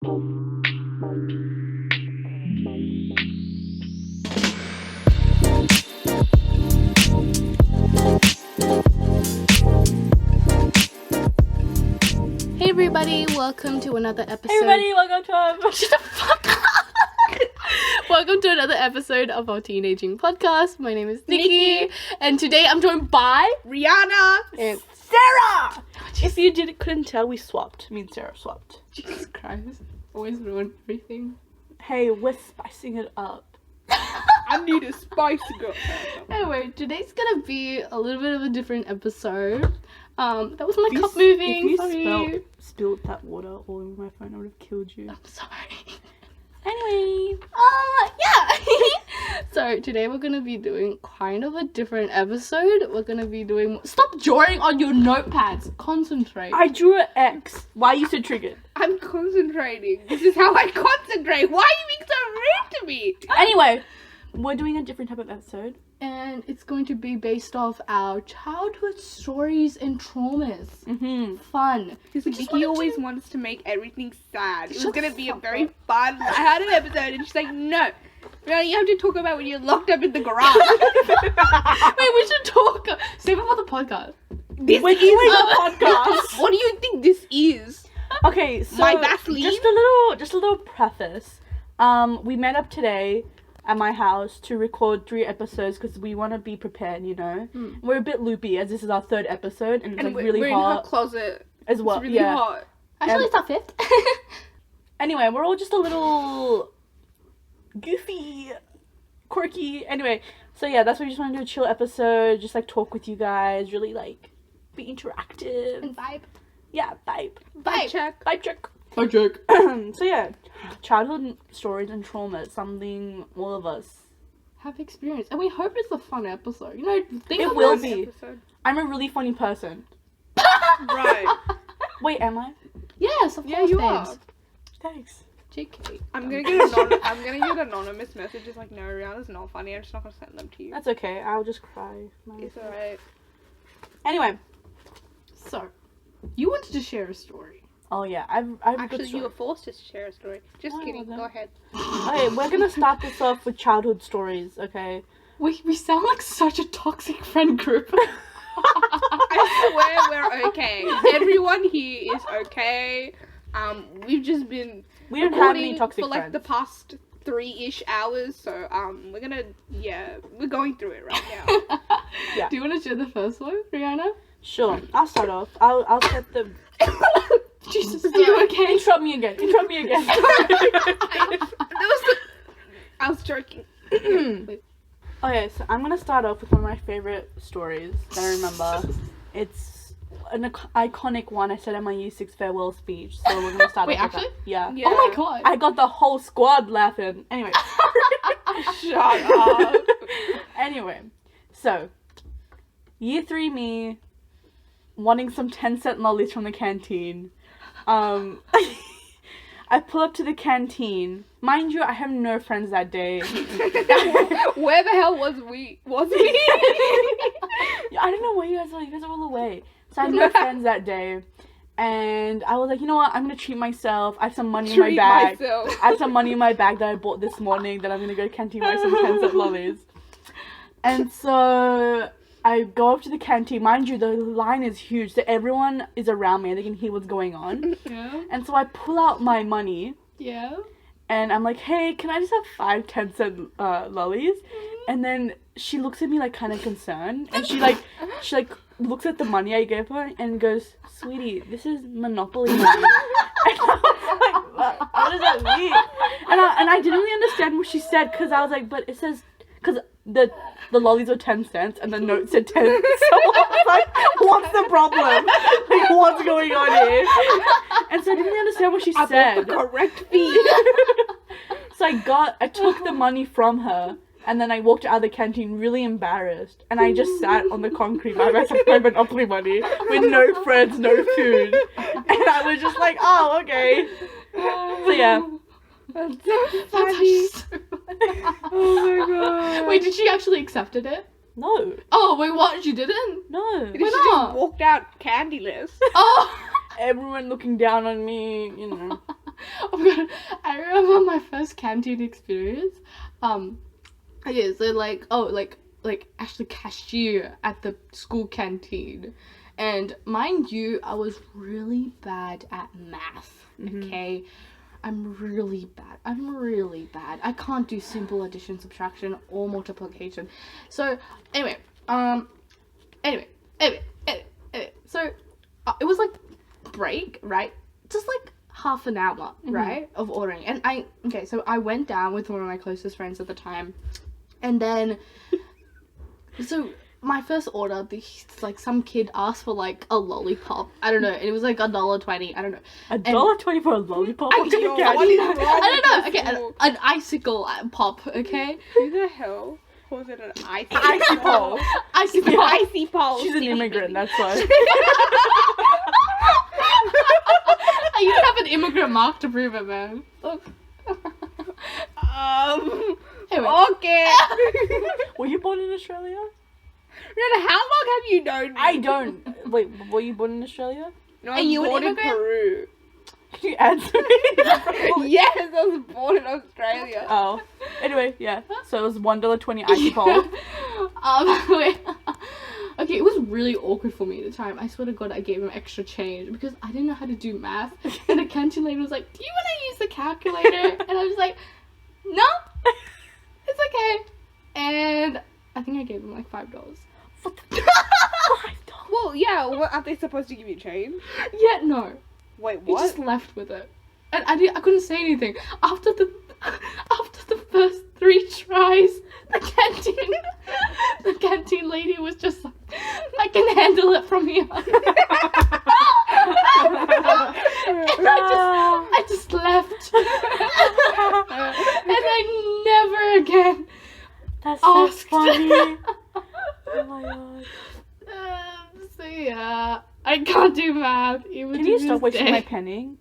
Hey everybody, welcome to another episode. Hey everybody, welcome to our... Shut the fuck up. Welcome to another episode of our teenaging podcast. My name is Nickie, and today I'm joined by Riana and Saraa. If you couldn't tell, we swapped. Me and Sarah swapped. Jesus Christ, always ruin everything. Hey, we're spicing it up. I need a spice girl. Anyway, today's gonna be a little bit of a different episode. That was my cup moving. If Sorry. you spilled that water all over my phone, I would have killed you. I'm sorry. Anyway. Yeah. So today we're gonna be doing kind of a different episode. We're gonna be doing. Stop drawing on your notepads. Concentrate. I drew an X. Why are you so triggered? I'm concentrating. This is how I concentrate. Why are you being so rude to me? Anyway, we're doing a different type of episode. And it's going to be based off our childhood stories and traumas. Mm-hmm. Fun. Because Nickie always wants to make everything sad. It was Shut going to the be a fuck very up. fun... I had an episode and she's like, no. Really, you have to talk about when you're locked up in the garage. Wait, we should talk. Save it for the podcast. This We're is doing a podcast. What do you think this is? Okay, so My Vaseline? just a little preface. We met up today at my house to record 3 episodes because we want to be prepared, you know. We're a bit loopy as this is our 3rd episode and it's like really we're hot in her closet. as well. It's really yeah. hot. Actually, it's our 5th. Anyway, we're all just a little goofy, quirky. Anyway, so yeah, that's why we just want to do a chill episode, just like talk with you guys, really like be interactive. And vibe. Yeah, vibe. Vibe. Check. Vibe check. Hi, Jake. So yeah, childhood stories and trauma is something all of us. Have experience. And we hope it's a fun episode. You know, think It of will us- be. Episode. I'm a really funny person. Right. Wait, am I? Yes, of Yeah, course, you babes. are. Thanks. JK. I'm gonna get anonymous messages like, no, Rihanna's not funny. I'm just not gonna send them to you. That's okay. I'll just cry. It's alright. Anyway. So, you wanted to share a story. Oh yeah, I've a good Actually, you story. were forced to share a story. Just No, I kidding. wasn't. Go ahead. Okay, we're gonna start this off with childhood stories. Okay. We sound like such a toxic friend group. I swear we're okay. Everyone here is okay. We've just been We don't have any recording toxic for like friends. the past 3-ish hours, so we're going through it right now. Yeah. Do you want to share the first one, Rihanna? Sure, I'll start off. I'll set the. Jesus, are you okay? Interrupt me again. Interrupt me again. I was joking. Okay, so I'm gonna start off with one of my favorite stories that I remember. It's an iconic one I said at my Year 6 farewell speech, so we're gonna start Wait, off with actually? that. Yeah. Yeah. Oh my god. I got the whole squad laughing. Anyway. Shut up. Anyway, so Year 3 me wanting some 10-cent lollies from the canteen. I pull up to the canteen. Mind you, I have no friends that day. Where the hell was we? I don't know where you guys are. You guys are all away. So I had no friends that day. And I was like, you know what? I'm going to treat myself. I have some money in my bag. myself. I have some money in my bag that I bought this morning that I'm going to go to the canteen buy some 10-cent lollies. And so I go up to the canteen. Mind you, the line is huge. So everyone is around me and they can hear what's going on. Yeah. And so I pull out my money. Yeah. And I'm like, hey, can I just have 5 10-cent lollies? And then she looks at me like kind of concerned. And she looks at the money I gave her and goes, sweetie, this is Monopoly money. And I was like, what does that mean? And I didn't really understand what she said because I was like, but it says, because the lollies were 10 cents and the note said 10. So I was like, what's the problem? Like, what's going on here? And so I didn't really understand what she I said. bought the correct fee. So I took the money from her and then I walked out of the canteen really embarrassed and I just sat on the concrete by myself with my Monopoly money with no friends, no food. And I was just like, oh, okay. So yeah. That's so funny. Oh my god. Wait, did she actually accepted it? No. Oh, wait, what? She didn't? No. She Why just not? walked out candyless. Oh! Everyone looking down on me, you know. Oh my god, I remember my first canteen experience. Okay, so like actually cashier at the school canteen, and mind you, I was really bad at math. Okay, I'm really bad. I can't do simple addition, subtraction, or multiplication. So anyway, so it was like break, right? Just like half an hour, right, of ordering. And so I went down with one of my closest friends at the time, and then so my first order, like some kid asked for like a lollipop. I don't know, and it was like $1.20. I don't know. $1.20 for a lollipop? I don't know. Okay, an icicle pop. Okay. Who the hell was it? An icy pole? Icy pole. She's an immigrant, that's why. You don't have an immigrant mark to prove it, man. Look. Anyway. Okay. Were you born in Australia? Riana, how long have you known me? I don't. Wait, were you born in Australia? No, Are I was you an born in immigrant? Peru. Can you answer me? Yes, I was born in Australia. Oh. Anyway, yeah. So it was $1.20 icy pole. Wait. Okay, it was really awkward for me at the time. I swear to God, I gave him extra change because I didn't know how to do math. And the canteen lady was like, "Do you want to use the calculator?" And I was like, "No, it's okay." And I think I gave him like $5. What the $5? Well, yeah, aren't they supposed to give you change? Yeah, no. Wait, He what? just left with it, and I couldn't say anything after the first 3 tries. The canteen lady was just like, "I can handle it from here." And I just left, and I never again That's so asked. funny. Oh my god. So yeah, I can't do math. Even Can to you this stop wasting day. my penning?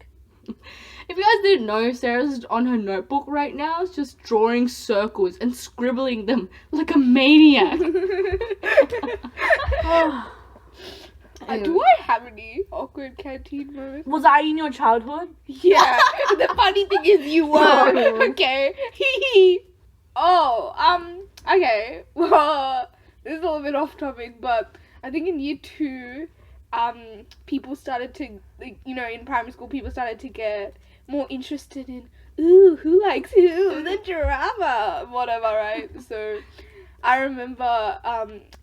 If you guys didn't know, Sarah's on her notebook right now, just drawing circles and scribbling them like a maniac. Do I have any awkward canteen moments? Was I in your childhood? Yeah. The funny thing is you were. Okay. Okay. Well, this is a little bit off topic, but I think in year 2, people started to, like, you know, in primary school, people started to get more interested in, who likes who, the drama, whatever, right? So I remember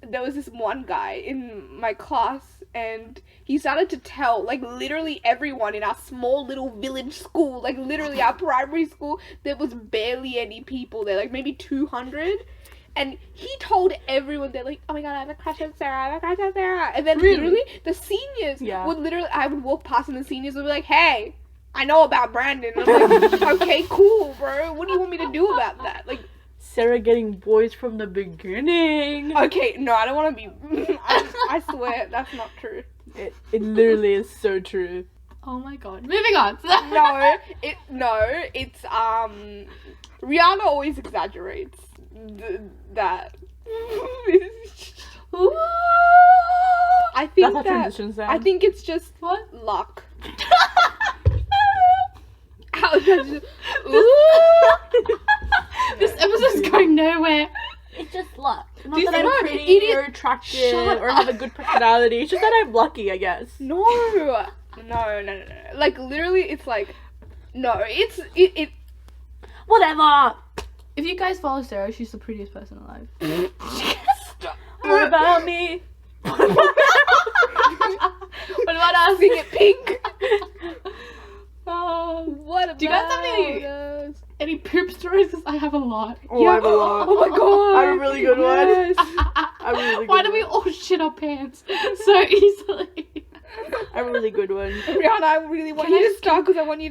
there was this one guy in my class, and he started to tell, like, literally everyone in our small little village school, like, literally our primary school, there was barely any people there, like, maybe 200. And he told everyone, they're like, "Oh my god, I have a crush on Sarah, I have a crush on Sarah." And then literally, the seniors would literally, I would walk past and the seniors would be like, "Hey, I know about Brandon." And I'm like, "Okay, cool, bro. What do you want me to do about that?" Like, Sarah getting boys from the beginning. okay, no, I don't want to be, I swear, that's not true. It literally is so true. Oh my God. Moving on. It's, Riana always exaggerates that. I think That's a transition sound. I think it's just What? luck. How does it? This episode's going nowhere. It's just luck. Not Do you that I'm think- pretty or attractive Shut or have a good personality. It's just that I'm lucky, I guess. No. Like, literally, it's like, no, it. Whatever. If you guys follow Sarah, she's the prettiest person alive. What about me? What about us? Sing it pink. What about? Do you guys have any poop stories? Because I have a lot. Oh, I have a lot. Oh my god. I have a really good Yes. one. Why do we all shit our pants so easily? I have a really good one. Riana, I really want you to start because I wanted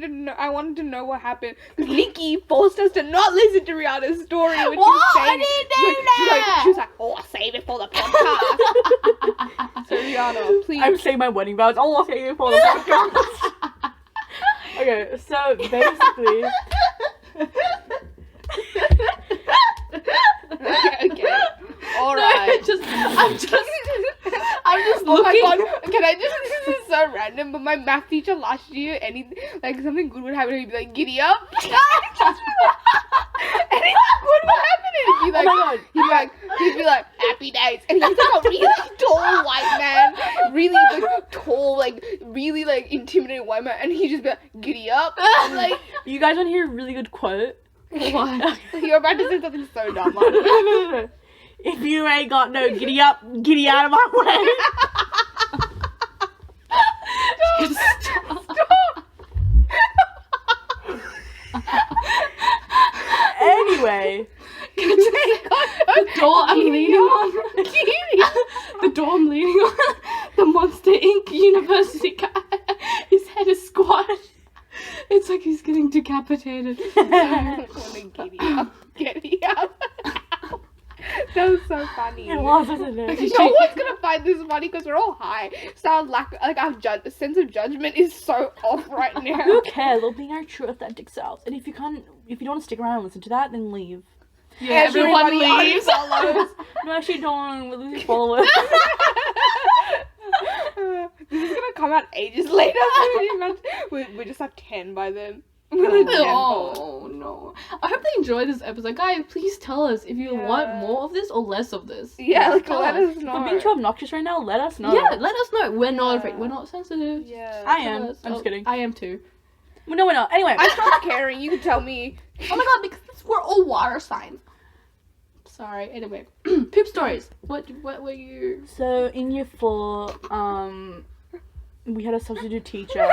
to know what happened. Because Nickie forced us to not listen to Rihanna's story when she was What? saying I didn't do that. She was like, "Oh, I'll save it for the podcast." So Rihanna, please. I'm saying my wedding vows. Oh, I'll say it for the podcast. Okay, so basically. Okay. All right. I'm just Oh my looking. god. can I just, this is so random, but my math teacher last year, like something good would happen, he'd be like, giddy up. And anything good would happen, and he'd be like, Oh my God. he'd be like, happy days. And he's like a really tall white man, really like tall, like really like intimidating white man, and he'd just be like, giddy up. And, like, You guys want to hear a really good quote? What? you're about to say something so dumb. No. If you ain't got no giddy up, giddy out of my way. Anyway, The door I'm leaning on. The door I'm leaning on. The Monster Inc. University guy. His head is squashed. It's like he's getting decapitated. Giddy up, giddy up. That was so funny. it was, wasn't it? No one's gonna find this funny because we're all high. So our our sense of judgment is so off right now. Who cares? We're being our true authentic selves. And if you don't want to stick around and listen to that, then leave. Yeah, everyone leaves. No, actually don't. We're losing followers. This is gonna come out ages later. We just have 10 by then. Oh no. I hope they enjoy this episode. Guys, please tell us if you want more of this or less of this. Yeah, like Tell let us If know. we're being too obnoxious right now, let us know. Yeah, let us know. We're not Yeah. afraid. We're not sensitive. Yeah. I Tell am. us. I'm just kidding. I am too. No, we're not. Anyway. I stopped caring. You can tell me. Oh my god, because we're all water signs. Sorry. Anyway, poop stories. What were you? So in year 4, we had a substitute teacher.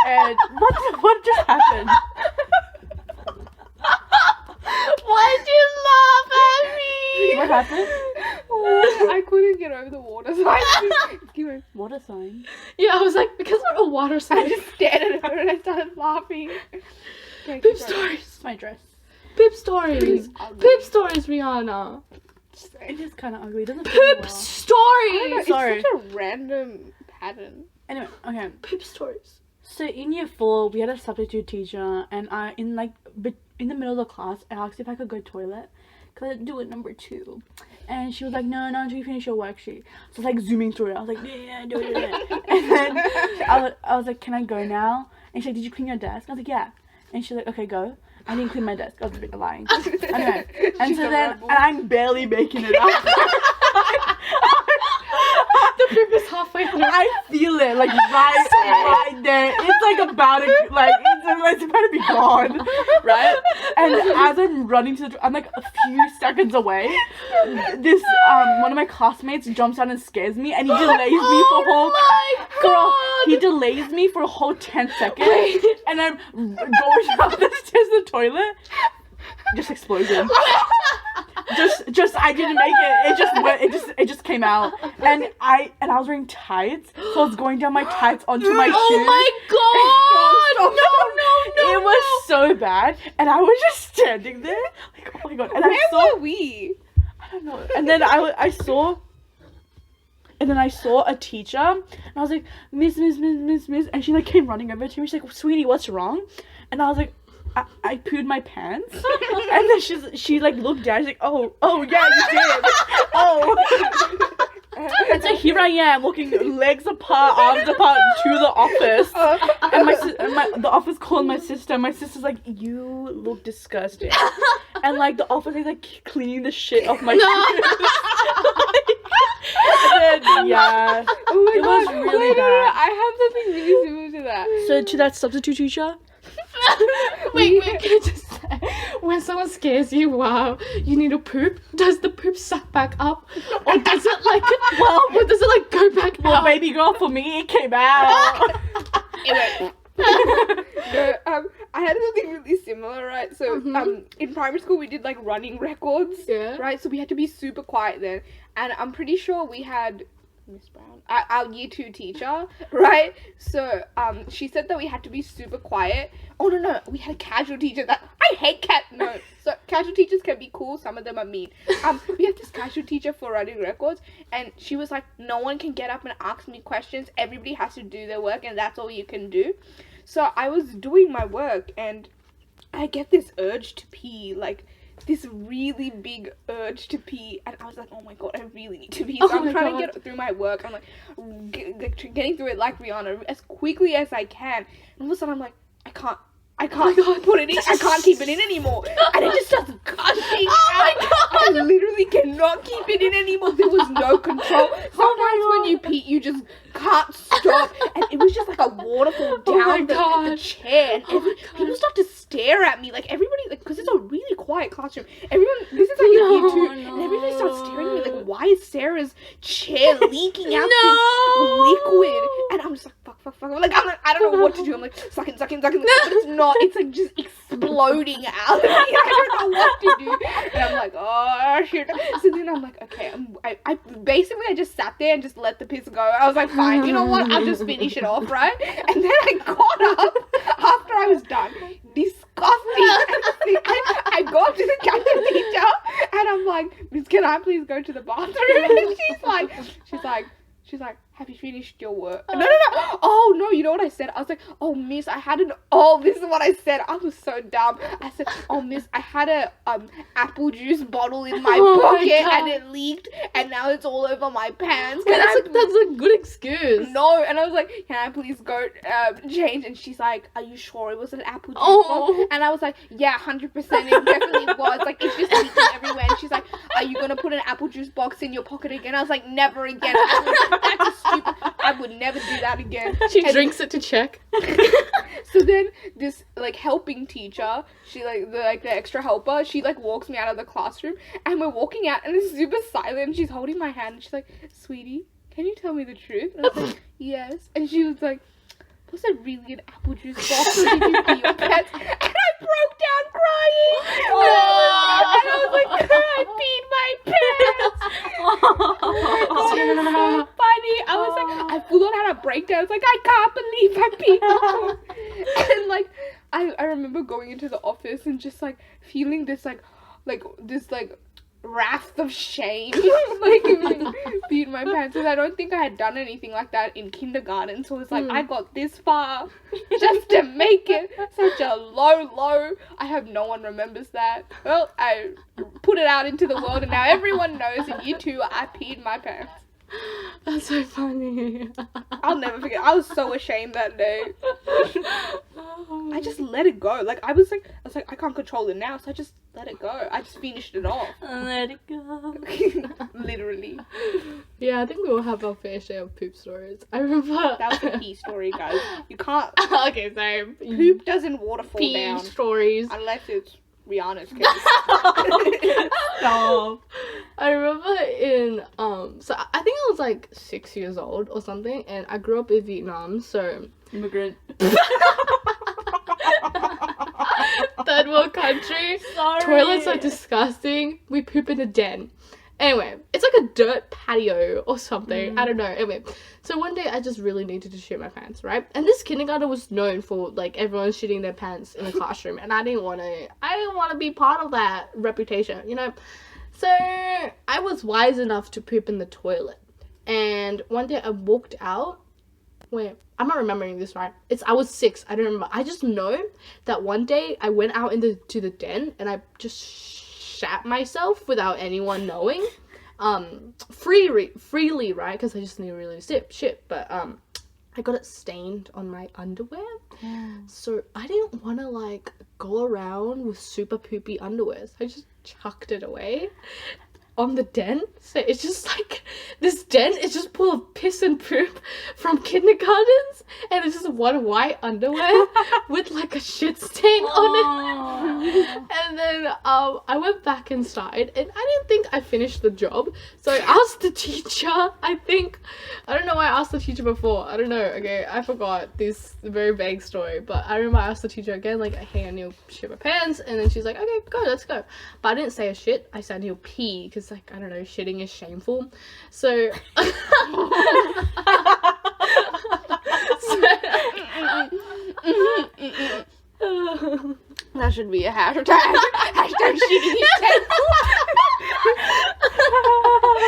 And what just happened? Why'd you laugh at me? What happened? I couldn't get over the water sign. Keep going. Water sign. Yeah, I was like, because we're a water I sign. just stared at her and I started laughing. Okay, Poop keep going. stories. It's my dress. Poop stories. It's ugly. Poop stories, Rihanna. It is kind of ugly. It doesn't fit Poop well. stories. Sorry. It's such a random pattern. Anyway, okay. Poop stories. So in year 4, we had a substitute teacher, and in the middle of the class, I asked if I could go toilet, cause I'd do it number 2, and she was like, no, until you finish your worksheet. So I was like zooming through it. I was like, yeah, do it. And then I was like, can I go now? And she's like, did you clean your desk? I was like, yeah. And she's like, okay, go. I didn't clean my desk. I was a bit lying. Anyway, and She's so a then, rebel. and I'm barely making it up. The poop is halfway through. I feel it, like right there. It's like about to, like it's about to be gone, right? And as I'm running to I'm like a few seconds away. This one of my classmates jumps out and scares me, and he delays me for a whole. my Girl, God. he delays me for a whole 10 seconds, Wait. and I'm going up the stairs to the toilet. Just explosion. Just I didn't make it. It just went. It just came out, and I was wearing tights, so I was going down my tights onto my shoes. Oh my god! No! It was so bad, and I was just standing there, like, oh my god. And Where I saw, were we? I don't know. And then I saw a teacher, and I was like, Miss, and she like came running over to me. She's like, sweetie, what's wrong? And I was like, I pooed my pants. And then she like looked down. She's like, oh yeah, you did. Oh. And so here I am, walking legs apart, arms apart to the office. And the office called my sister. My sister's like, you look disgusting. And like the office is like cleaning the shit off my shoes. And then, yeah, Oh my it was God. really Wait, bad. I have something really similar to that. So to that substitute teacher, Wait, can I just say, when someone scares you while you need to poop, does the poop suck back up? Or does it like, or does it like go back well, out? baby girl, for me, it came out. Anyway. No, I had something really similar, right? So, in primary school we did like running records, Yeah. right? So we had to be super quiet then, and I'm pretty sure we had Miss Brown, our year 2 teacher, right? So, she said that we had to be super quiet. Oh no, we had a casual teacher that I hate so casual teachers can be cool. Some of them are mean. We had this casual teacher for running records, and she was like, no one can get up and ask me questions. Everybody has to do their work, and that's all you can do. So I was doing my work, and I get this urge to pee, like this really big urge to pee, and I was like, oh my god, I really need to pee. So I'm trying to get through my work. I'm like, getting through it like Rihanna as quickly as I can. And all of a sudden I'm like, I can't put it in. I can't keep it in anymore. And it just starts gushing out. I literally cannot keep it in anymore. There was no control. Sometimes when you pee, you just can't stop. And it was just like a waterfall down the chair. And people start to stare at me. Like everybody, like, because it's a really quiet classroom. Everyone, this is like year 2. And everybody starts staring at me like, why is Sarah's chair leaking out this liquid? And I'm just like, fuck. Like, I don't know what to do. I'm like, sucking. But it's not. It's like just exploding out of me. I don't know what to do. And I'm like, oh shit. So then I'm like, okay, I basically just sat there and just let the piss go. I was like, fine, you know what? I'll just finish it off, right? And then I got up after I was done. Disgusting. I go up to the captain teacher and I'm like, Miss, can I please go to the bathroom? And she's like, have you finished your work? No. Oh, no, you know what I said? I was like, oh, miss, this is what I said. I was so dumb. I said, oh, miss, I had a apple juice bottle in my pocket and it leaked and now it's all over my pants. That's a good excuse. No, and I was like, can I please go change? And she's like, are you sure it was an apple juice box? And I was like, yeah, 100%, it definitely was. Like, it's just leaking everywhere. And she's like, are you going to put an apple juice box in your pocket again? I was like, never again. That's stupid. I would never do that again. She drinks it to check. So then this like helping teacher, she the extra helper, she like walks me out of the classroom and we're walking out and it's super silent. She's holding my hand and she's like, sweetie, can you tell me the truth? And I was like, yes. And she was like, was it really an apple juice box or did you pee your pants? And I broke down crying. And I was like, I peed my pants. Oh my god, it was so funny. I was like, I full on had a breakdown. I was like, I can't believe I peed my pants. And like, I remember going into the office and just like feeling this wrath of shame, like peed my pants, because I don't think I had done anything like that in kindergarten. So it's like I got this far just to make it such a low. I hope no one remembers that. Well, I put it out into the world, and now everyone knows in year 2 I peed my pants. That's so funny. I'll never forget. I was so ashamed that day. I just let it go. Like I was like, I can't control it now, so I just let it go. I just finished it off. Let it go. Literally. Yeah, I think we all have our fair share of poop stories. I remember that was a pee story, guys. You can't. Okay, so poop doesn't waterfall pee down stories unless it's Riana's case. Stop. I remember in so I think I was like 6 years old or something, and I grew up in Vietnam, so Immigrant. third world country. Sorry. Toilets are disgusting. We poop in a den. Anyway, it's like a dirt patio or something. I don't know. Anyway, so one day I just really needed to shit my pants, right? And this kindergarten was known for like everyone shitting their pants in the classroom, and I didn't want to be part of that reputation, you know. So I was wise enough to poop in the toilet, and one day I walked out. Wait, I'm not remembering this right. I was 6. I don't remember. I just know that one day I went out to the den and I just shat myself without anyone knowing, freely, right? Because I just need to really shit. But I got it stained on my underwear, so I didn't want to like go around with super poopy underwear. So I just chucked it away on the den. So it's just like this den is just full of piss and poop from kindergartens, and it's just one white underwear with like a shit stain on it. And then I went back inside and I didn't think I finished the job, so I asked the teacher. I don't know why I asked the teacher before. I don't know. Okay, I forgot this very vague story, but I remember I asked the teacher again, like, hey, I need to shit my pants, and then she's like, okay, go, let's go. But I didn't say a shit. I said I need to pee, because like, I don't know, shitting is shameful. So that should be a hashtag. Hashtag shitting is shameful.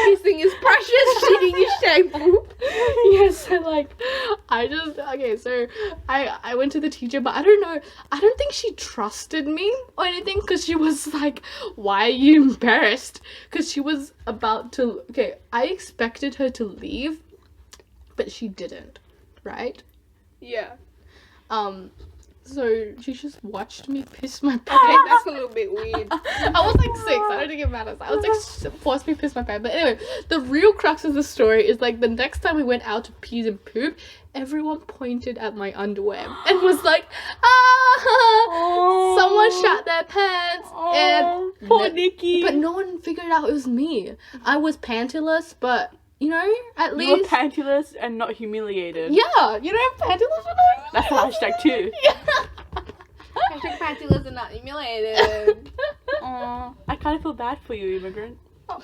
This thing is precious. Shitting is shameful. Yes, so like So I went to the teacher, but I don't know. I don't think she trusted me or anything because she was like, "Why are you embarrassed?" Because she was about to. Okay, I expected her to leave, but she didn't. Right? Yeah. So she just watched me piss my Okay, pants. that's a little bit weird. I was like 6. I don't think it matters. I was like forced me to piss my pants. But anyway, the real crux of the story is like the next time we went out to pee and poop, everyone pointed at my underwear and was like, Oh. someone shat their pants. Oh, And poor Nickie. but no one figured out it was me. I was pantyless, but you know, at You were least pantyless and not humiliated. yeah, you know, pantyless. That's the hashtag too. Yeah. Hashtag pantyless and not humiliated. Aw, I kind of feel bad for you, immigrant. Um,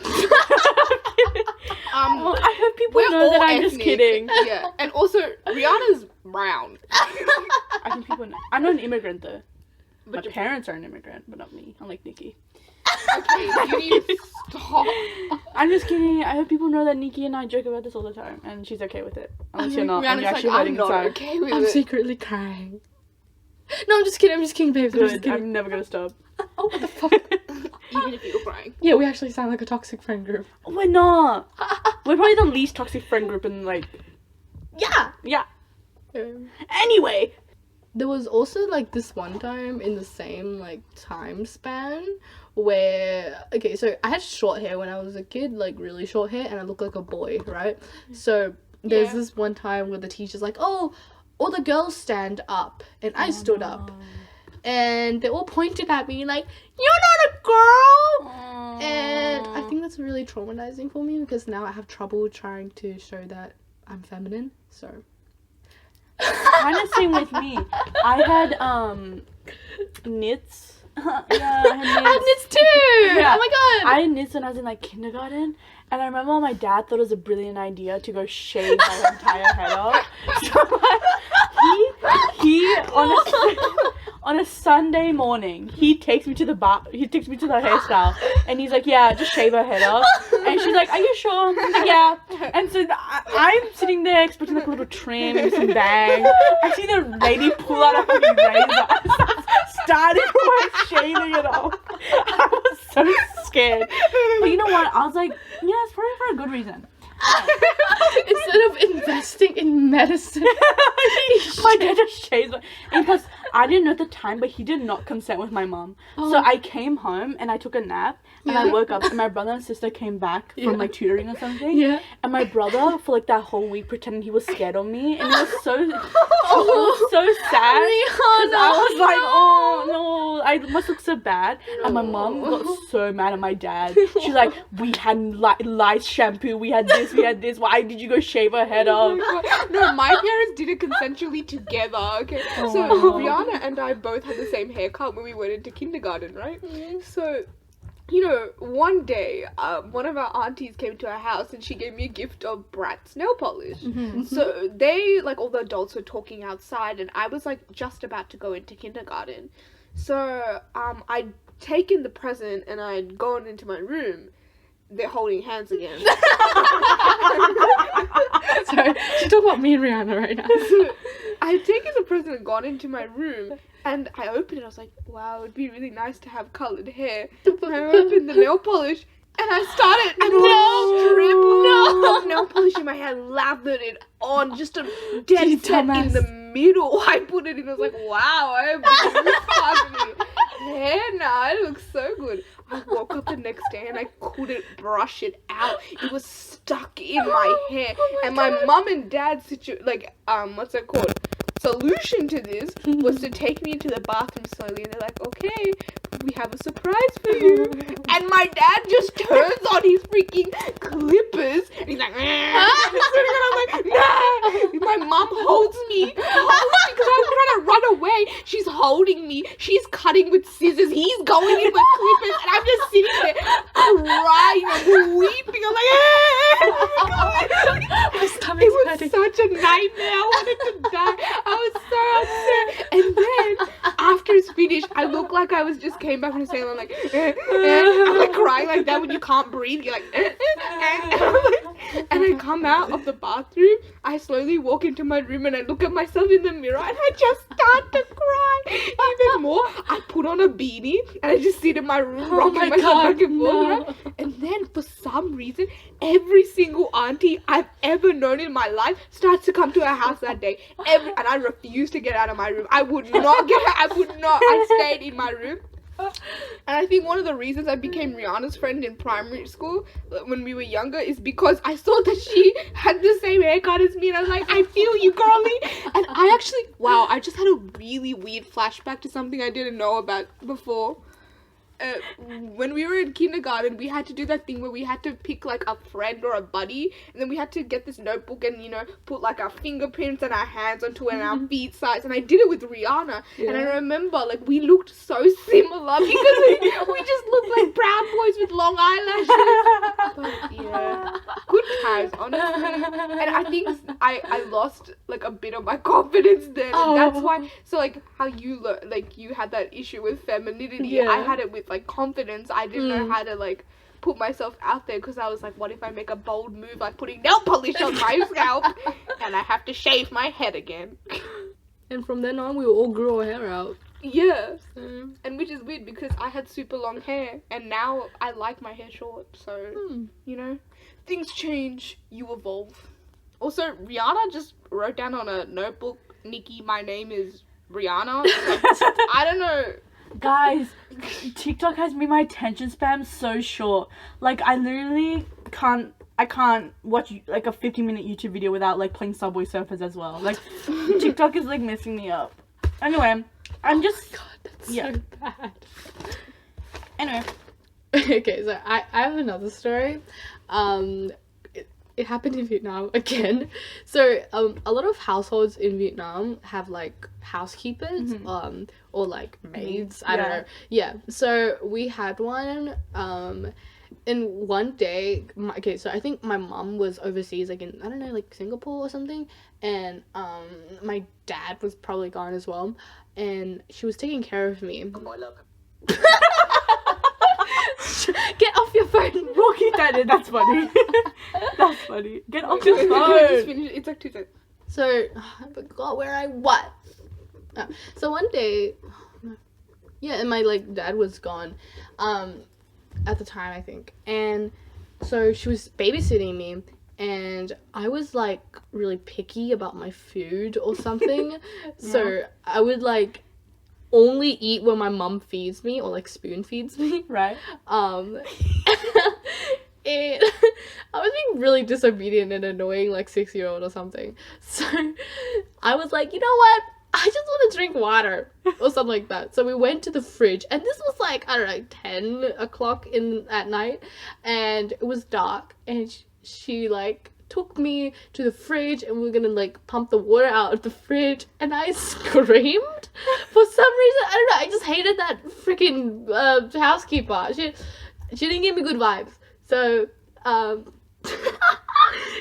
I hope people we're know that all I'm just ethnic. kidding. Yeah, and also Rihanna's brown. I think people know. I'm not an immigrant though. But My your parents are an immigrant, but not me. Unlike Nickie. Okay, you need to stop. I'm just kidding. I hope people know that Nickie and I joke about this all the time, and she's okay with it. Unless you're not, and Rihanna's you're like, actually I'm hiding not inside. okay with I'm it. secretly crying. No, I'm just kidding, babes. I'm just Good. kidding. I'm never gonna stop. Oh, what the fuck? Even if you're crying. Yeah, we actually sound like a toxic friend group. Oh, we're not. We're probably the least toxic friend group in like. Yeah. Yeah. Anyway. There was also like this one time in the same like time span where okay, so I had short hair when I was a kid, like really short hair, and I looked like a boy, right? So there's Yeah. this one time where the teacher's like, "Oh, all the girls stand up," and I stood up, and they all pointed at me like, "You're not a girl." And I think that's really traumatizing for me because now I have trouble trying to show that I'm feminine. So Kind of same with me. I had knits. Yeah, I had knits. I had knits too. Yeah. Oh my god. I had knits when I was in like kindergarten, and I remember my dad thought it was a brilliant idea to go shave my entire head off. So like, he on a Sunday morning, he takes me to the hairstyle, and he's like, "Yeah, just shave her head off." And she's like, "Are you sure?" I'm like, "Yeah." And so I'm sitting there expecting like a little trim and some bangs. I see the lady pull out a fucking razor and started shaving it off. I was so scared. But you know what? I was like, yeah, it's probably for a good reason. Instead of investing in medicine, My dad just shaves my... And plus, I didn't know at the time, but he did not consent with my mom. Oh. So I came home and I took a nap, and I Yeah. woke up, and my brother and sister came back Yeah. from like tutoring or something. Yeah. And my brother, for like that whole week, pretended he was scared of me, and it was so sad. Because I was like, oh no, I must look so bad. And my mom got so mad at my dad. She's like, we had lice shampoo, we had this, why did you go shave her head off? No, my parents did it consensually together, okay? So Aw. Rihanna and I both had the same haircut when we went into kindergarten, right? So, you know, one day, one of our aunties came to our house and she gave me a gift of Bratz nail polish. So they, like all the adults were talking outside and I was like just about to go into kindergarten. So, I'd taken the present and I'd gone into my room. They're holding hands again. Sorry, she's talking about me and Rihanna right now. I had taken the present and gone into my room, and I opened it. I was like, wow, it'd be really nice to have coloured hair. And I opened the nail polish, and I started a strip of nail polish in my hair, lathered it on, just a dead You set in dumbass. the middle. I put it in. I was like, wow, I have beautiful hair now. It looks so good. I woke up the next day and I couldn't brush it out. It was stuck in my hair. And my mum and dad's solution to this was to take me into the bathroom slowly, and they're like, okay, we have a surprise for you. And my dad just turns on his freaking clippers and he's like, and I'm like, nah. My mom holds me because I'm trying to run away. She's holding me. She's cutting with scissors. He's going in with clippers, and I'm just sitting there crying and weeping. I'm like, oh my God. My stomach's It was hurting. such a nightmare. I wanted to die. I was so upset. And then, after it's been Swedish. I look like I was just came back from Salem, like, I'm like crying like that when you can't breathe. You're like, and I come out of the bathroom. I slowly walk into my room and I look at myself in the mirror and I just start to cry even more. I put on a beanie and I just sit in my room rocking myself back and forth. And then for some reason, every single auntie I've ever known in my life starts to come to our house that day. And I refused to get out of my room. I would not get out. I would not. I stayed in my room. And I think one of the reasons I became Riana's friend in primary school when we were younger is because I saw that she had the same haircut as me and I was like, I feel you, girly. And I actually, wow, I just had a really weird flashback to something I didn't know about before. When we were in kindergarten, we had to do that thing where we had to pick like a friend or a buddy, and then we had to get this notebook and, you know, put like our fingerprints and our hands onto it and our feet size, and I did it with Riana. And I remember like we looked so similar because we just looked like brown boys with long eyelashes. But yeah, good times, honestly. And I think I lost like a bit of my confidence then, and that's why. So like how you like you had that issue with femininity, I had it with like confidence. I didn't know how to like put myself out there because I was like, what if I make a bold move like putting nail polish on my scalp and I have to shave my head again? And from then on, we all grew our hair out. Yeah. And which is weird because I had super long hair and now I like my hair short. So, you know, things change, you evolve. Also, Riana just wrote down on a notebook, Nickie, my name is Riana. I don't know. Guys, TikTok has made my attention span so short. Like, I literally can't watch like a 50-minute YouTube video without like playing Subway Surfers as well. Like, TikTok is like messing me up. Anyway, I'm just God, that's so bad. Anyway. Okay, so I have another story. It happened in Vietnam again. So a lot of households in Vietnam have like housekeepers, or like maids. I don't know. Yeah. So we had one. And one day, so I think my mom was overseas, like in, I don't know, like Singapore or something, and my dad was probably gone as well, and she was taking care of me. Oh, I love it. Get off your phone. Walkie daddy, that's funny. That's funny. Get off your Just phone. finish. It's like 2 seconds. So, I forgot where I was. So one day, and my like dad was gone, at the time I think, and so she was babysitting me, and I was like really picky about my food or something, so I would like only eat when my mum feeds me or like spoon feeds me. Right. And I was being really disobedient and annoying, like 6-year-old or something. So I was like, you know what? I just want to drink water or something like that. So we went to the fridge, and this was like, I don't know, 10 o'clock at night, and it was dark, and she like took me to the fridge, and we were gonna like pump the water out of the fridge, and I screamed for some reason. I don't know, I just hated that freaking housekeeper. She didn't give me good vibes. So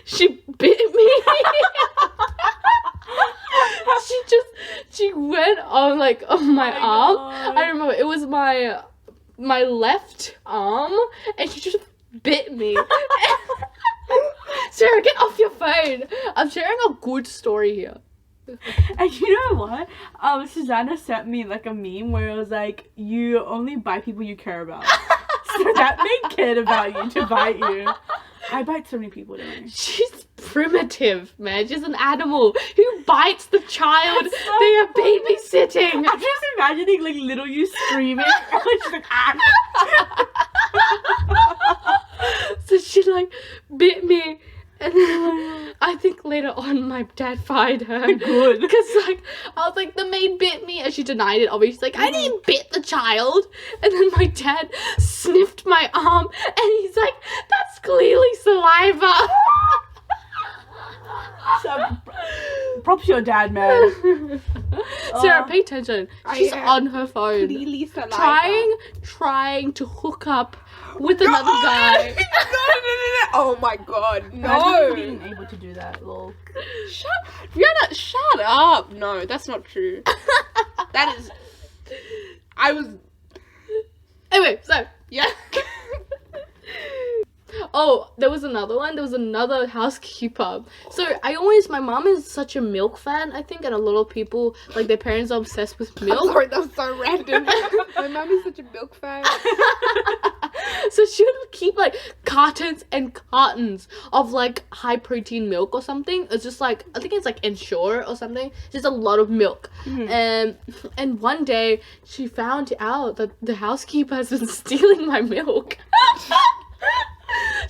she bit me. She went on like on my arm. God. I remember it was my left arm, and she just bit me. Sarah, get off your phone. I'm sharing a good story here. And you know what? Susanna sent me like a meme where it was like, you only bite people you care about. So that man cared about you to bite you. I bite so many people, don't I? She's primitive, man. She's an animal who bites the child they are babysitting. I'm just imagining like little you screaming. She's like, ah. So she like bit me, and then I think later on my dad fired her. Good. Because like I was like, the maid bit me, and she denied it obviously. Like, I didn't bit the child. And then my dad sniffed my arm, and he's like, that's clearly saliva. So, props your dad, man. Sarah, pay attention. She's on her phone, Clearly saliva. trying to hook up with another guy. No. Oh my god, no. I'm not even able to do that, lol. Riana, shut up. No, that's not true. That is... I was... Anyway, so Yeah. oh, there was another one. There was another housekeeper. So my mom is such a milk fan, I think, and a lot of people, like, their parents are obsessed with I'm milk. sorry, that was so random. My mum is such a milk fan. So she would keep like cartons and cartons of like high protein milk or something. It's just like, I think it's like Ensure or something. Just a lot of milk. And one day she found out that the housekeeper has been stealing my milk.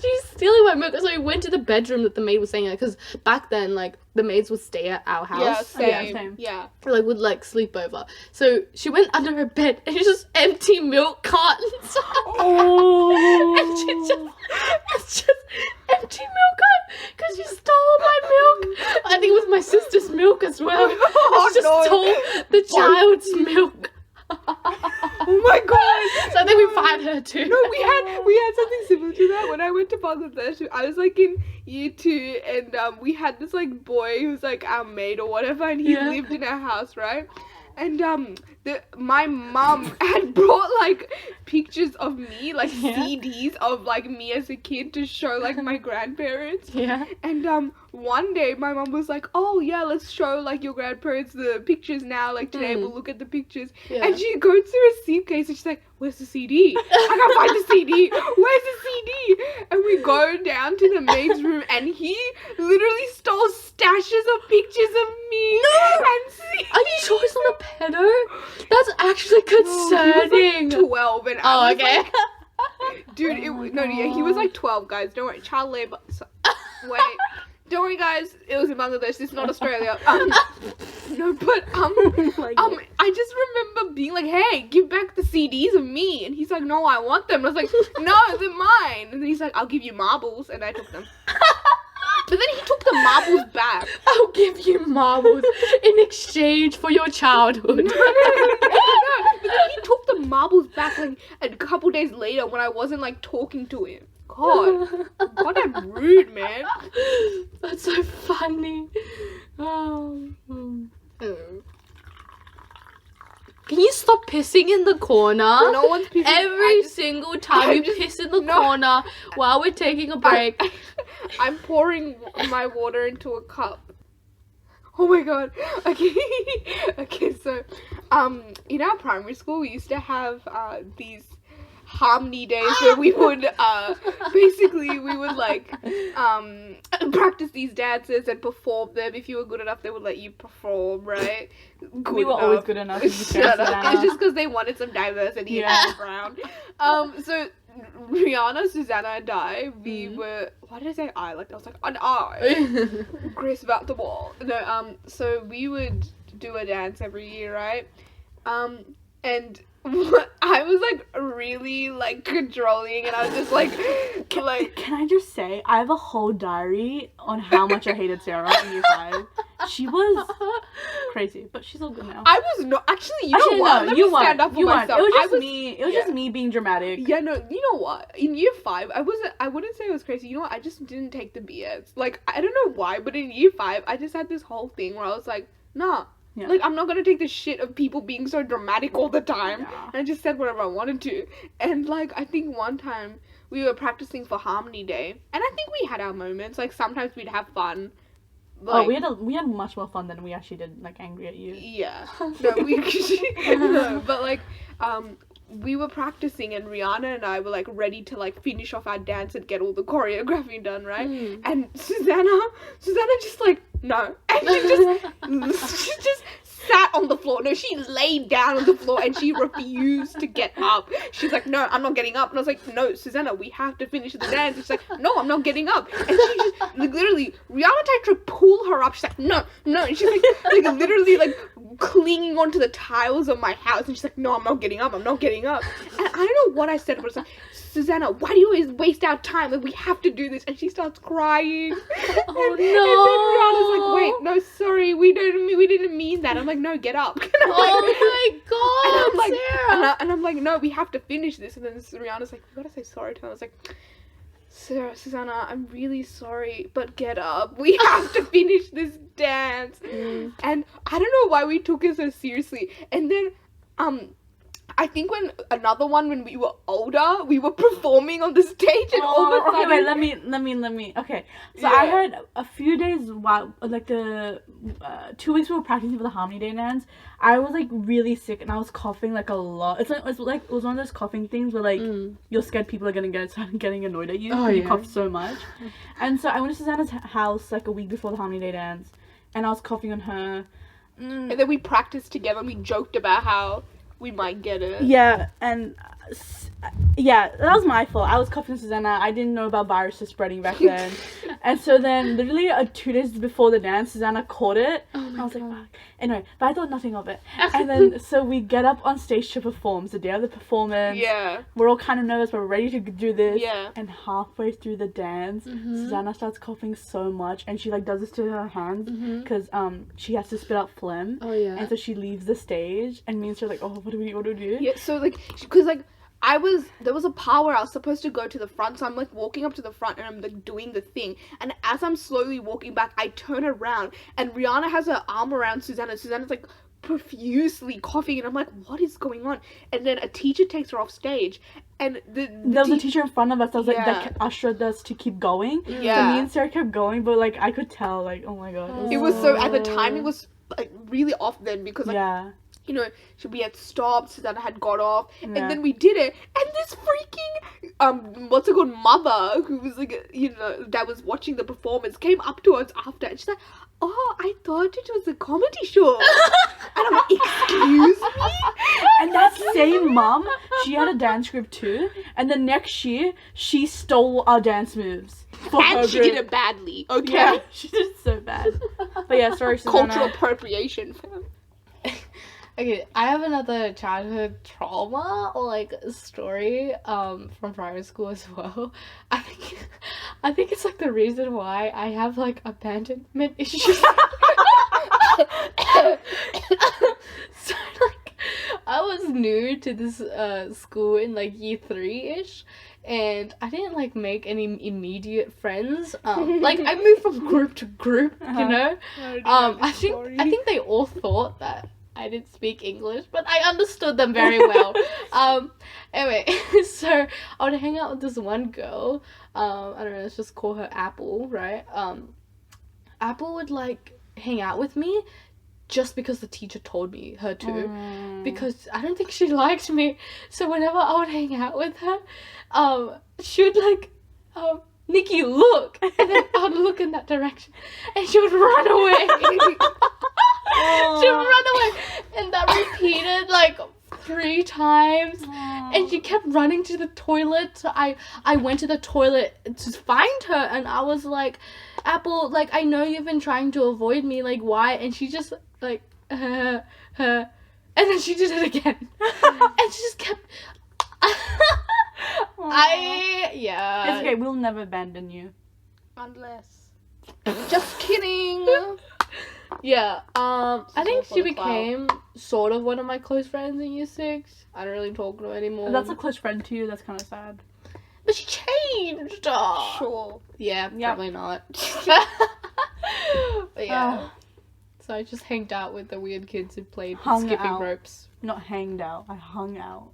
She's stealing my milk. So we went to the bedroom that the maid was staying at, because back then, like, the maids would stay at our house. Yeah, same. same. Yeah. Like, would like sleep over. So she went under her bed and it's just empty milk cartons. Oh. it's just empty milk cartons because she stole my milk. I think it was my sister's milk as well. Oh, She just no. stole the child's milk. Oh my god. So I think we fired her too. No, we had something similar to that when I went to Bangladesh. I was like in year 2, and we had this like boy who was like our maid or whatever, and he Yeah. lived in our house, right? And my mum had brought like pictures of me, like Yeah. CDs of like me as a kid to show like my grandparents. Yeah. And one day my mom was like, "Oh yeah, let's show like your grandparents the pictures now. Like today we'll look at the pictures." Yeah. And she goes through a suitcase and she's like, "Where's the CD? I can't find the CD. Where's the CD?" And we go down to the maid's room, and he literally stole stashes of pictures of me. No! And CDs. Are you sure he's not a pedo? That's actually He concerning. was like 12, and Oh, I was okay. like, dude, he was like 12, guys. Don't worry, child labor. Wait. Don't worry, guys. It was in Bangladesh. It's not Australia. No, but I just remember being like, "Hey, give back the CDs of me," and he's like, "No, I want them." And I was like, "No, they're mine." And then he's like, "I'll give you marbles," and I took them. But then he took the marbles back. I'll give you marbles in exchange for your childhood. No, but then he took the marbles back like a couple days later when I wasn't like talking to him. God, I'm rude, man. That's so funny. Oh. Can you stop pissing in the corner? No one's pissing. Every single time you piss in the corner while we're taking a break. I'm pouring my water into a cup. Oh my god. Okay. Okay, so in our primary school we used to have these harmony days where we would basically we would like practice these dances and perform them. If you were good enough they would let you perform, right? We were always good enough. Shut up. It's just because they wanted some diversity in the background. So Riana, Susanna, and I, we were. Why did I say I? Like I was like an I. Grace about the wall. No. So we would do a dance every year, right? And I was like really like controlling, and I was just like. Can I just say, I have a whole diary on how much I hated Sarah in year 5. She was crazy, but she's all good now. I was not actually. You know what? Let me stand up for myself. It was just I was, me. It was just me being dramatic. Yeah, no, you know what? In year 5, I wouldn't say it was crazy. You know what? I just didn't take the BS. Like, I don't know why, but in year 5, I just had this whole thing where I was like, nah. Yeah. Like, I'm not gonna take the shit of people being so dramatic all the time. Yeah. And I just said whatever I wanted to. And, like, I think one time we were practicing for Harmony Day. And I think we had our moments. Like, sometimes we'd have fun. Like, we had much more fun than we actually did, like, angry at you. yeah. No, no, but like, we were practicing and Riana and I were like ready to like finish off our dance and get all the choreography done, right? And Susanna just like, no. And she just sat on the floor. No, she laid down on the floor and she refused to get up. She's like, no, I'm not getting up. And I was like, no, Susanna, we have to finish the dance. And she's like, no, I'm not getting up. And she just, like, literally, Rihanna tried to pull her up. She's like, no. And she's like literally, like, clinging onto the tiles of my house. And she's like, no, I'm not getting up. And I don't know what I said, but it's like, Susanna, why do you always waste our time? Like, we have to do this. And she starts crying. Oh, And then Rihanna's like, wait, no, sorry, we didn't mean that. I'm like, no, get up. And I'm like, Oh my god, and I'm like, Sarah. and I'm like, no, we have to finish this. And then Rihanna's like, you gotta say sorry to her. I was like, Sarah, Susanna, I'm really sorry, but get up. We have to finish this dance. And I don't know why we took it so seriously. And then, I think when we were older, we were performing on the stage and all of a okay, sudden... wait, let me. Okay, so I heard a few days while, like, the 2 weeks we were practicing for the Harmony Day dance, I was, like, really sick and I was coughing, like, a lot. It was one of those coughing things where, like, you're scared people are getting annoyed at you because you cough so much. And so I went to Susanna's house, like, a week before the Harmony Day dance, and I was coughing on her. And then we practiced together and we joked about how we might get it. Yeah, and that was my fault. I was coughing Susanna. I didn't know about viruses spreading back then. And so then, literally 2 days before the dance, Susanna caught it. Oh my I was God. like, fuck. Anyway, but I thought nothing of it. And then, so we get up on stage to perform. It's the day of the performance. Yeah. We're all kind of nervous, but we're ready to do this. Yeah. And halfway through the dance, Susanna starts coughing so much, and she, like, does this to her hands, because she has to spit out phlegm. Oh yeah. And so she leaves the stage, and me and her are like, oh, what do we do? Yeah, so, like, because, like, there was a part where I was supposed to go to the front, so I'm, like, walking up to the front and I'm, like, doing the thing, and as I'm slowly walking back, I turn around, and Riana has her arm around Susanna. Susanna's, like, profusely coughing, and I'm like, what is going on? And then a teacher takes her off stage, and there was a teacher in front of us that was like, Yeah. that ushered us to keep going. Yeah. So me and Sarah kept going, but, like, I could tell, like, oh my god. It was so, at the time, it was, like, really off then, because, like, yeah. you know, we had stopped, Susanna had got off, Yeah. and then we did it, and this freaking, what's it called, mother, who was, like, you know, that was watching the performance, came up to us after, and she's like, oh, I thought it was a comedy show. And I'm like, excuse me? And that same mom, she had a dance group too, and the next year, she stole our dance moves. For her And she group. did it badly, okay? Yeah, she did it so bad. But yeah, sorry, Susanna. Cultural appropriation. Okay, I have another childhood trauma, like, story, from primary school as well. I think it's, like, the reason why I have, like, abandonment issues. So, like, I was new to this, school in, like, year 3-ish, and I didn't, like, make any immediate friends. Like, I moved from group to group, you know? I think they all thought that I didn't speak English, but I understood them very well. Anyway, so I would hang out with this one girl. I don't know, let's just call her Apple, right? Apple would, like, hang out with me just because the teacher told me her to. Because I don't think she liked me. So whenever I would hang out with her, she would, like, Nickie, look! And then I would look in that direction, and she would run away. She would run away, and that repeated, like, 3 times. And she kept running to the toilet. So I went to the toilet to find her, and I was like, Apple, like, I know you've been trying to avoid me, like, why? And she just, like, and then she did it again. And she just kept... It's okay, we'll never abandon you. Unless. Just kidding! Yeah, I think So she for the clout. became sort of one of my close friends in year 6. I don't really talk to her anymore. That's a close friend to you, that's kind of sad. But she changed! Sure. Yeah, Yeah. probably not. But yeah. So I just hanged out with the weird kids who played Hung skipping out. ropes. Not hanged out, I hung out.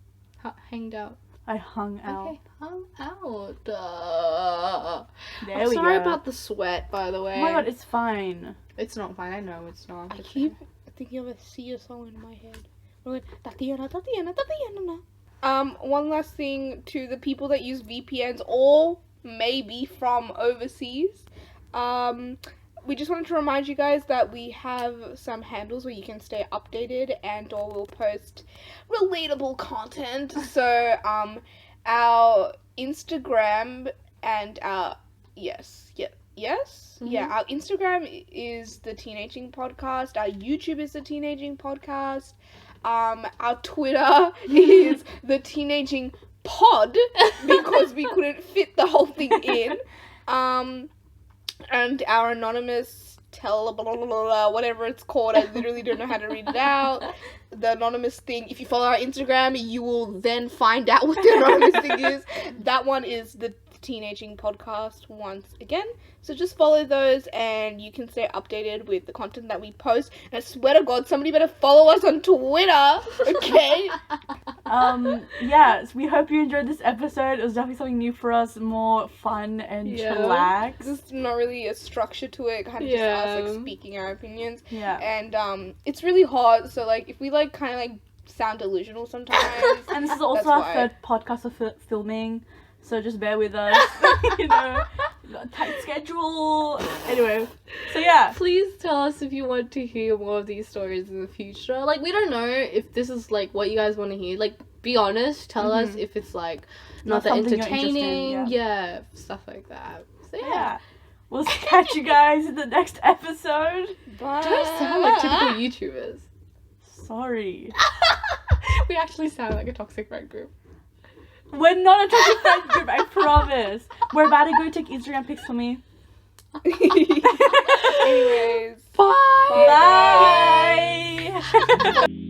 Hanged out. I hung out. Okay, hung out. There I'm we sorry go. about the sweat, by the way. Oh my god, it's fine. It's not fine, I know it's not. I It's keep thinking of a Sia song in my head. We're like, Tatiana, Tatiana, Tatiana. One last thing to the people that use VPNs or maybe from overseas. We just wanted to remind you guys that we have some handles where you can stay updated and or we'll post relatable content. So, our Instagram and our yeah, our Instagram is the Teenaging Podcast. Our YouTube is the Teenaging Podcast. Our Twitter is the Teenaging Pod because we couldn't fit the whole thing in. And our anonymous whatever it's called, I literally don't know how to read it out. The anonymous thing, if you follow our Instagram, you will then find out what the anonymous thing is. That one is the Teenaging Podcast once again. So just follow those and you can stay updated with the content that we post. And I swear to God, somebody better follow us on Twitter, okay? Yeah, so we hope you enjoyed this episode. It was definitely something new for us, more fun and Yeah. chillax. There's not really a structure to it, kind of just us like Yeah. speaking our opinions. Yeah. And it's really hot, so like if we like kind of like sound delusional sometimes. And this is also That's our why. third podcast of filming, so just bear with us. You know, we've got a tight schedule. Anyway, so yeah. Please tell us if you want to hear more of these stories in the future. Like, we don't know if this is like what you guys want to hear. Like, be honest. Tell us if it's like not that something you're interested in, entertaining. Yeah, stuff like that. So Yeah. We'll catch you guys in the next episode. Bye. Don't sound like typical YouTubers. Sorry. We actually sound like a toxic friend group. We're not a toxic friend group, I promise. We're about to go take Instagram pics for me. Anyways. Bye. Bye.